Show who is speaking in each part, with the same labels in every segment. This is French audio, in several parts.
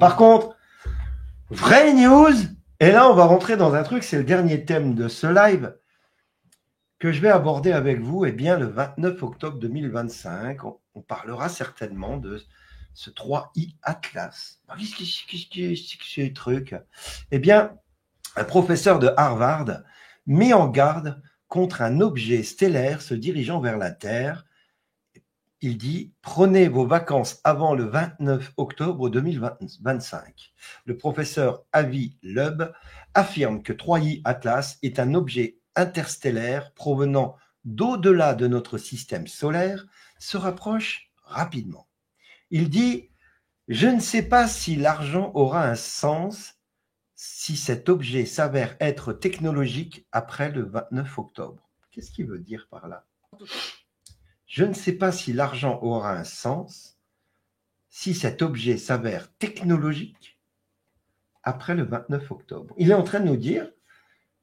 Speaker 1: Par contre, vraie news, et là on va rentrer dans un truc, c'est le dernier thème de ce live que je vais aborder avec vous, et bien le 29 octobre 2025, on parlera certainement de ce 3i Atlas. Qu'est-ce que c'est ce truc? Eh bien, un professeur de Harvard met en garde contre un objet stellaire se dirigeant vers la Terre. Il dit « Prenez vos vacances avant le 29 octobre 2025 ». Le professeur Avi Loeb affirme que 3i Atlas est un objet interstellaire provenant d'au-delà de notre système solaire, se rapproche rapidement. Il dit « Je ne sais pas si l'argent aura un sens si cet objet s'avère être technologique après le 29 octobre ». Qu'est-ce qu'il veut dire par là ? Je ne sais pas si l'argent aura un sens si cet objet s'avère technologique après le 29 octobre. Il est en train de nous dire,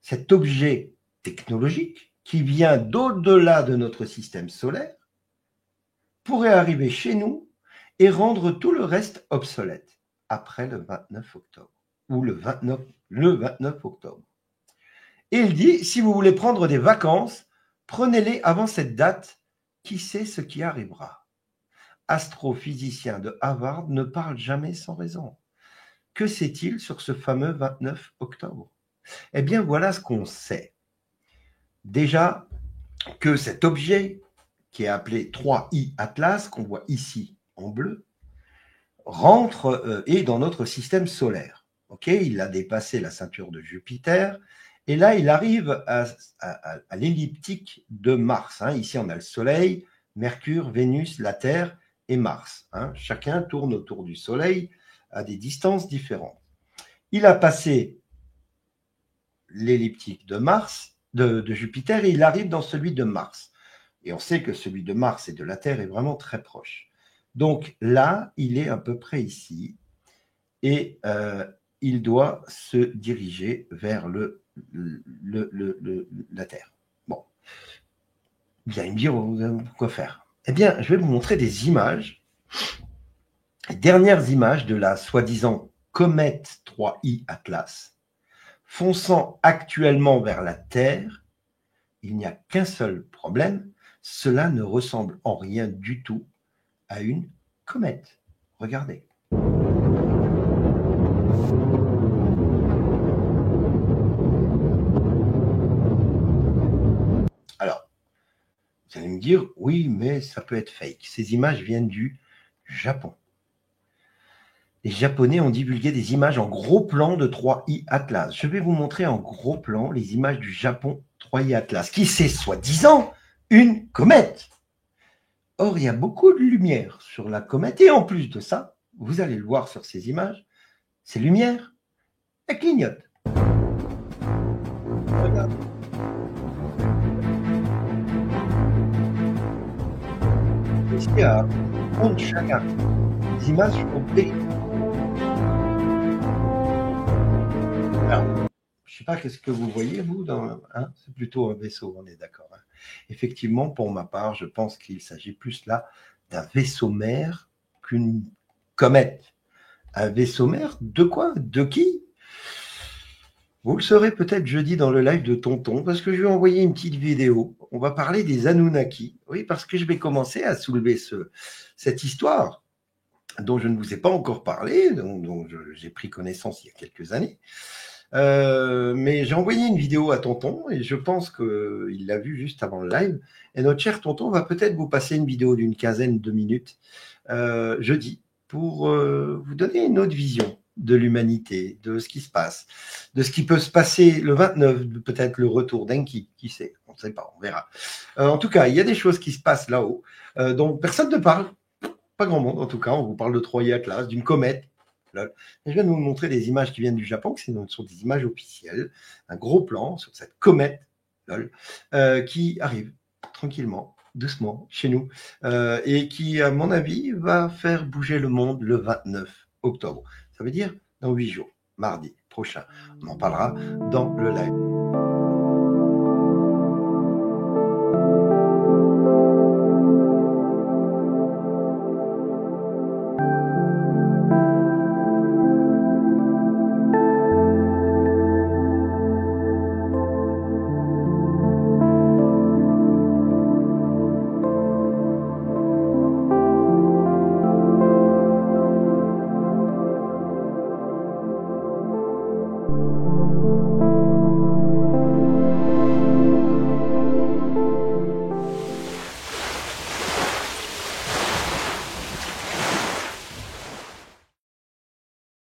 Speaker 1: cet objet technologique qui vient d'au-delà de notre système solaire pourrait arriver chez nous et rendre tout le reste obsolète après le 29 octobre ou le 29 octobre. Et il dit, si vous voulez prendre des vacances, prenez-les avant cette date. Qui sait ce qui arrivera? Astrophysicien de Harvard ne parle jamais sans raison. Que sait-il sur ce fameux 29 octobre? Eh bien, voilà ce qu'on sait. Déjà, que cet objet, qui est appelé 3I Atlas, qu'on voit ici en bleu, rentre et dans notre système solaire. Okay, il a dépassé la ceinture de Jupiter et là, il arrive à l'elliptique de Mars. Hein. Ici, on a le Soleil, Mercure, Vénus, la Terre et Mars. Hein. Chacun tourne autour du Soleil à des distances différentes. Il a passé l'elliptique de Mars, de Jupiter, et il arrive dans celui de Mars. Et on sait que celui de Mars et de la Terre est vraiment très proche. Donc là, il est à peu près ici et il doit se diriger vers la Terre. Bon, vous allez me dire quoi faire. Eh bien, je vais vous montrer des images, les dernières images de la soi-disant comète 3I Atlas, fonçant actuellement vers la Terre. Il n'y a qu'un seul problème, cela ne ressemble en rien du tout à une comète. Regardez. Alors, vous allez me dire, oui, mais ça peut être fake. Ces images viennent du Japon. Les Japonais ont divulgué des images en gros plan de 3I Atlas. Je vais vous montrer en gros plan les images du Japon 3I Atlas, qui c'est soi-disant une comète. Or, il y a beaucoup de lumière sur la comète. Et en plus de ça, vous allez le voir sur ces images, ces lumières, elles clignotent. Regardez. Ici, à fond de chacun. Les images sont terribles. Alors, je ne sais pas qu'est-ce que vous voyez, vous, hein, c'est plutôt un vaisseau, on est d'accord. Hein. Effectivement, pour ma part, je pense qu'il s'agit plus là d'un vaisseau mère qu'une comète. Un vaisseau mère de quoi? De qui? Vous le saurez peut-être jeudi dans le live de Tonton, parce que je vais envoyer une petite vidéo. On va parler des Anunnaki. Oui, parce que je vais commencer à soulever cette histoire dont je ne vous ai pas encore parlé, dont j'ai pris connaissance il y a quelques années. Mais j'ai envoyé une vidéo à Tonton et je pense qu'il l'a vue juste avant le live. Et notre cher Tonton va peut-être vous passer une vidéo d'une quinzaine de minutes jeudi pour vous donner une autre vision de l'humanité, de ce qui se passe, de ce qui peut se passer le 29, peut-être le retour d'Enki, qui sait, on ne sait pas, on verra. En tout cas, il y a des choses qui se passent là-haut dont personne ne parle, pas grand monde en tout cas, on vous parle de 3I Atlas, d'une comète. Je viens de vous montrer des images qui viennent du Japon, ce sont des images officielles, un gros plan sur cette comète qui arrive tranquillement, doucement, chez nous, et qui, à mon avis, va faire bouger le monde le 29 octobre. Ça veut dire dans 8 jours, mardi prochain. On en parlera dans le live.